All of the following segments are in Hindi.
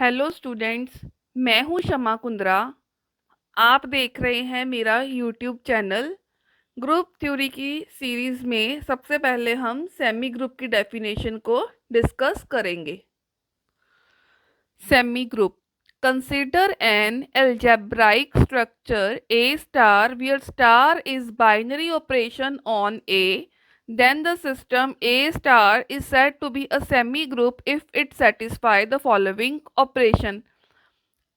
Hello students. मैं हूं शमा कुंद्रा। आप देख रहे हैं मेरा यूट्यूब चैनल। ग्रुप थ्योरी की सीरीज में सबसे पहले हम सेमी ग्रुप की डेफिनेशन को डिस्कस करेंगे। Semi group: consider an algebraic structure A star where star is binary operation on A, then the system A star is said to be a semi group if it satisfy the following operation।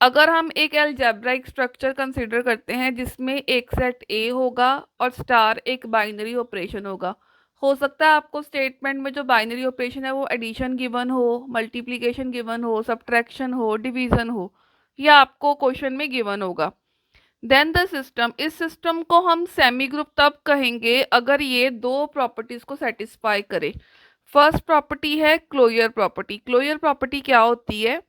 अगर हम एक अलजेब्राइक स्ट्रक्चर कंसीडर करते हैं जिसमें एक सेट ए होगा और स्टार एक बाइनरी ऑपरेशन होगा। हो सकता है आपको स्टेटमेंट में जो बाइनरी ऑपरेशन है वो एडिशन गिवन हो, मल्टीप्लिकेशन गिवन हो, सब्ट्रैक्शन हो, डिवीजन हो, या आपको क्वेश्चन में गिवन होगा। देन द सिस्टम, इस सिस्टम को हम सेमी ग्रुप तब कहेंगे अगर ये दो प्रॉपर्टीज को सेटिस्फाई करे। फर्स्ट प्रॉपर्टी है क्लोजर प्रॉपर्टी। क्लोजर प्रॉपर्टी क्या होती है?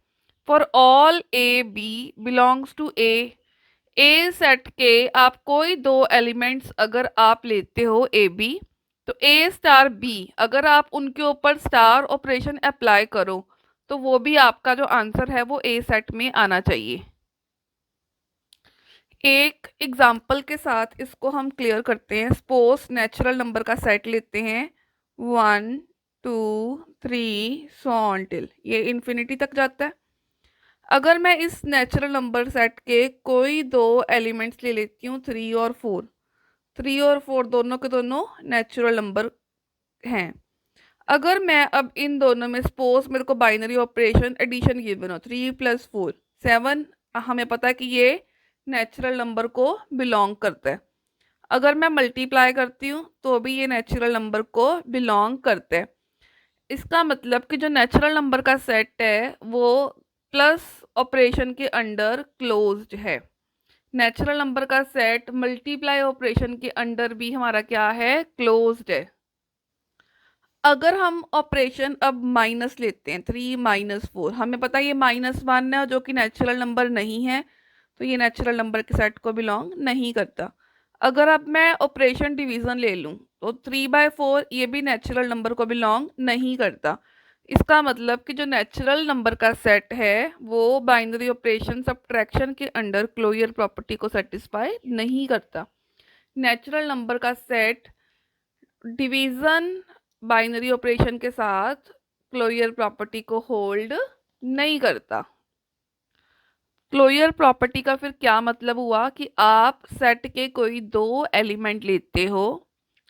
For all A B belongs to A set के आप कोई दो एलिमेंट्स अगर आप लेते हो ए बी, तो ए स्टार बी अगर आप उनके ऊपर स्टार ऑपरेशन अप्लाई करो तो वो भी आपका जो आंसर है वो ए सेट में आना चाहिए। एक एग्जाम्पल के साथ इसको हम क्लियर करते हैं। सपोज नेचुरल नंबर का सेट लेते हैं 1 2 3 सो ऑन टिल ये इन्फिनिटी तक जाता है। अगर मैं इस नेचुरल नंबर सेट के कोई दो एलिमेंट्स ले लेती हूँ 3 और 4 दोनों के दोनों नेचुरल नंबर हैं। अगर मैं अब इन दोनों में सपोज मेरे को बाइनरी ऑपरेशन एडिशन गिवन हो 3 + 4 7, हमें पता है कि ये नेचुरल नंबर को बिलोंग करता है। अगर मैं मल्टीप्लाई करती हूँ तो भी ये नेचुरल नंबर को बिलोंग करता है। इसका मतलब कि जो नेचुरल नंबर का सेट है वो प्लस ऑपरेशन के अंडर क्लोज्ड है। नेचुरल नंबर का सेट मल्टीप्लाई ऑपरेशन के अंडर भी हमारा क्या है? क्लोज्ड है। अगर हम ऑपरेशन अब माइनस लेते हैं 3 - 4, हमें पता है ये -1 है जो कि नेचुरल नंबर नहीं है, तो ये नेचुरल नंबर के सेट को बिलोंग नहीं करता। अगर अब मैं ऑपरेशन डिवीजन ले लूँ तो 3/4 ये भी नेचुरल नंबर को बिलोंग नहीं करता। इसका मतलब कि जो नेचुरल नंबर का सेट है वो बाइनरी ऑपरेशन सब्ट्रैक्शन के अंडर क्लोजर प्रॉपर्टी को सेटिस्फाई नहीं करता। नेचुरल नंबर का सेट डिवीजन बाइनरी ऑपरेशन के साथ क्लोजर प्रॉपर्टी को होल्ड नहीं करता। क्लोजर प्रॉपर्टी का फिर क्या मतलब हुआ कि आप सेट के कोई दो एलिमेंट लेते हो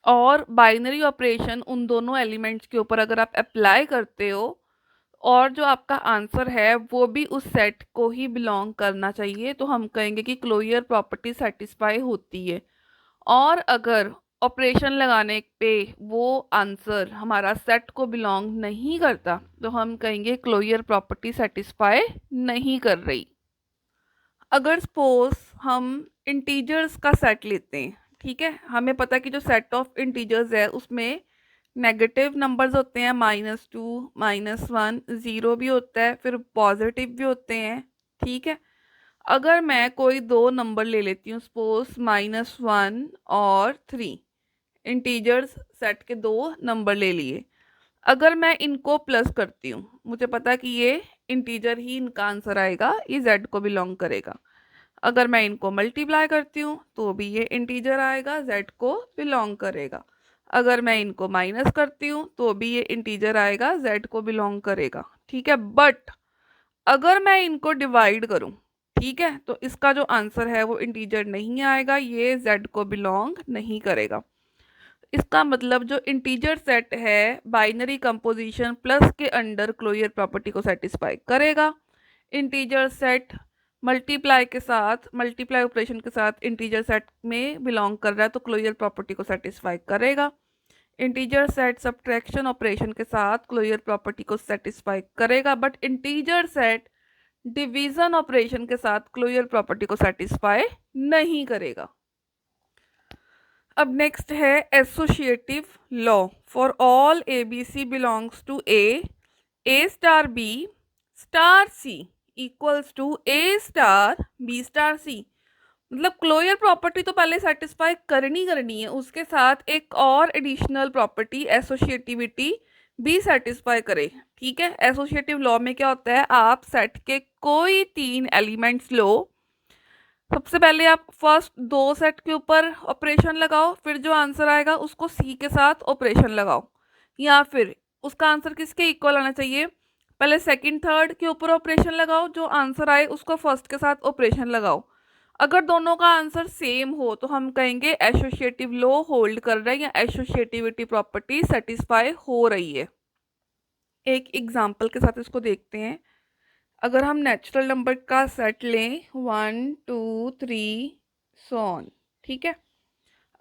और बाइनरी ऑपरेशन उन दोनों एलिमेंट्स के ऊपर अगर आप अप्लाई करते हो और जो आपका आंसर है वो भी उस सेट को ही बिलोंग करना चाहिए, तो हम कहेंगे कि क्लोजर प्रॉपर्टी सेटिस्फाई होती है। और अगर ऑपरेशन लगाने पे वो आंसर हमारा सेट को बिलोंग नहीं करता तो हम कहेंगे क्लोजर प्रॉपर्टी सेटिस्फाई नहीं कर रही। अगर सपोज हम इंटीजर्स का सेट लेते हैं, ठीक है, हमें पता है कि जो सेट ऑफ इंटीजर्स है उसमें नेगेटिव नंबर्स होते हैं -2 -1 0 भी होता है, फिर पॉजिटिव भी होते हैं, ठीक है। अगर मैं कोई दो नंबर ले लेती हूँ सपोज -1 और 3, इंटीजर्स सेट के दो नंबर ले लिए। अगर मैं इनको प्लस करती हूँ मुझे पता है कि ये इंटीजर ही इनका आंसर आएगा, ये जेड को बिलोंग करेगा। अगर मैं इनको मल्टीप्लाई करती हूँ तो भी ये इंटीजर आएगा, जेड को बिलोंग करेगा। अगर मैं इनको माइनस करती हूँ तो भी ये इंटीजर आएगा, जेड को बिलोंग करेगा, ठीक है। बट अगर मैं इनको डिवाइड करूँ, ठीक है, तो इसका जो आंसर है वो इंटीजर नहीं आएगा, ये जेड को बिलोंग नहीं करेगा। इसका मतलब जो इंटीजर सेट है बाइनरी कंपोजिशन प्लस के अंडर क्लोजर प्रॉपर्टी को सेटिस्फाई करेगा। इंटीजर सेट मल्टीप्लाई ऑपरेशन के साथ इंटीजर सेट में बिलोंग कर रहा है तो क्लोजर प्रॉपर्टी को सेटिस्फाई करेगा। इंटीजर सेट सब्ट्रैक्शन ऑपरेशन के साथ क्लोजर प्रॉपर्टी को सेटिस्फाई करेगा, but integer set division operation के साथ क्लोजर प्रॉपर्टी को सेटिस्फाई नहीं करेगा। अब नेक्स्ट है associative law. For all A B C belongs to A star B star C equals to A star B star C. मतलब क्लोजर प्रॉपर्टी तो पहले सेटिस्फाई करनी है, उसके साथ एक और एडिशनल प्रॉपर्टी एसोसिएटिविटी भी सेटिस्फाई करे। ठीक है, एसोसिएटिव लॉ में क्या होता है, आप सेट के कोई 3 एलिमेंट्स लो, सबसे पहले आप फर्स्ट 2 सेट के ऊपर ऑपरेशन लगाओ, फिर जो आंसर आएगा उसको सी के साथ ऑपरेशन लगाओ, या फिर उसका आंसर किसके इक्वल आना चाहिए, पहले सेकंड थर्ड के ऊपर ऑपरेशन लगाओ, जो आंसर आए उसको फर्स्ट के साथ ऑपरेशन लगाओ। अगर दोनों का आंसर सेम हो तो हम कहेंगे एसोसिएटिव लॉ होल्ड कर रहा है या एसोसिएटिविटी प्रॉपर्टी सेटिस्फाई हो रही है। एक एग्जांपल के साथ इसको देखते हैं। अगर हम नेचुरल नंबर का सेट लें 1 2 3 सो ऑन, ठीक है,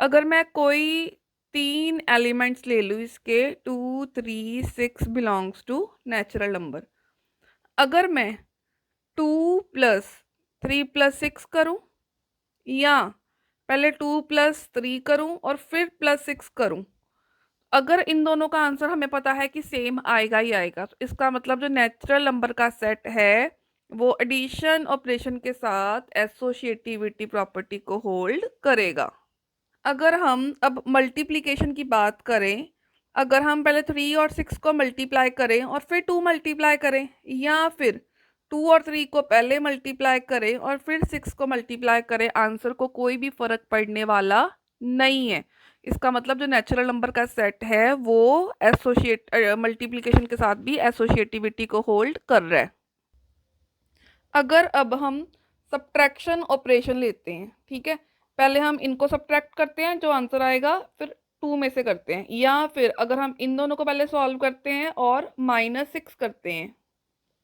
अगर मैं कोई 3 एलिमेंट्स ले लूँ इसके 2 3 6 बिलोंग्स टू नेचुरल नंबर, अगर मैं 2 प्लस 3 प्लस 6 करूँ या पहले 2 प्लस 3 करूँ और फिर प्लस 6 करूँ, अगर इन दोनों का आंसर हमें पता है कि सेम आएगा ही आएगा, तो इसका मतलब जो नेचुरल नंबर का सेट है वो एडिशन ऑपरेशन के साथ एसोसिएटिविटी प्रॉपर्टी को होल्ड करेगा। अगर हम अब मल्टीप्लिकेशन की बात करें, अगर हम पहले 3 और 6 को मल्टीप्लाई करें और फिर 2 मल्टीप्लाई करें, या फिर 2 और 3 को पहले मल्टीप्लाई करें और फिर 6 को मल्टीप्लाई करें, आंसर को कोई भी फर्क पड़ने वाला नहीं है। इसका मतलब जो नेचुरल नंबर का सेट है वो एसोसिएट मल्टीप्लिकेशन के साथ भी एसोसिएटिविटी को होल्ड कर रहा है। अगर अब हम सब्ट्रैक्शन ऑपरेशन लेते हैं, ठीक है, पहले हम इनको सब्ट्रैक्ट करते हैं, जो आंसर आएगा फिर 2 में से करते हैं, या फिर अगर हम इन दोनों को पहले सॉल्व करते हैं और -6 करते हैं,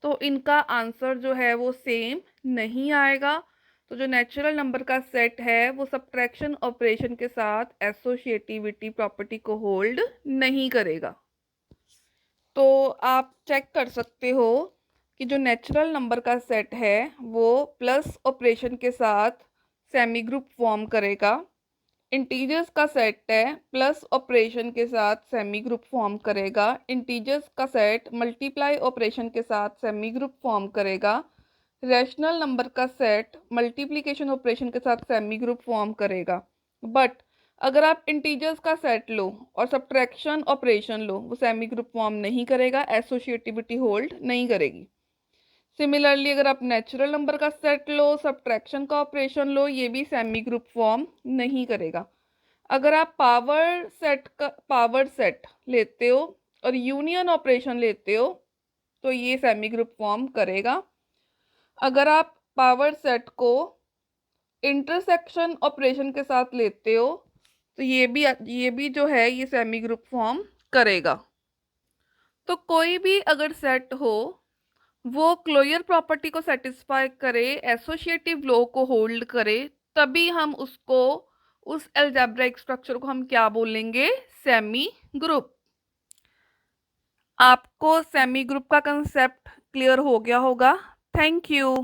तो इनका आंसर जो है वो सेम नहीं आएगा। तो जो नेचुरल नंबर का सेट है वो सब्ट्रैक्शन ऑपरेशन के साथ एसोसिएटिविटी प्रॉपर्टी को होल्ड नहीं करेगा। तो आप चेक कर सकते हो कि जो नेचुरल नंबर का सेट है वो प्लस ऑपरेशन के साथ सेमी ग्रुप फॉर्म करेगा, इंटीजर्स का सेट है प्लस ऑपरेशन के साथ सेमी ग्रुप फॉर्म करेगा, इंटीजर्स का सेट मल्टीप्लाई ऑपरेशन के साथ सेमी ग्रुप फॉर्म करेगा, रैशनल नंबर का सेट मल्टीप्लिकेशन ऑपरेशन के साथ सेमी ग्रुप फॉर्म करेगा। बट अगर आप इंटीजर्स का सेट लो और सब्ट्रैक्शन ऑपरेशन लो, वो सेमी ग्रुप फॉर्म नहीं करेगा, एसोसिएटिविटी होल्ड नहीं करेगी। सिमिलरली अगर आप नेचुरल नंबर का सेट लो, सब्ट्रैक्शन का ऑपरेशन लो, ये भी सेमी ग्रुप फॉर्म नहीं करेगा। अगर आप पावर सेट लेते हो और यूनियन ऑपरेशन लेते हो तो ये सेमी ग्रुप फॉर्म करेगा। अगर आप पावर सेट को इंटरसेक्शन ऑपरेशन के साथ लेते हो तो ये भी जो है ये सेमी ग्रुप फॉर्म करेगा। तो कोई भी अगर सेट हो वो क्लोजर प्रॉपर्टी को सेटिस्फाई करे, एसोसिएटिव लॉ को होल्ड करे, तभी हम उसको उस अलजेब्रिक स्ट्रक्चर को हम क्या बोलेंगे, सेमी ग्रुप। आपको सेमी ग्रुप का कंसेप्ट क्लियर हो गया होगा। Thank you.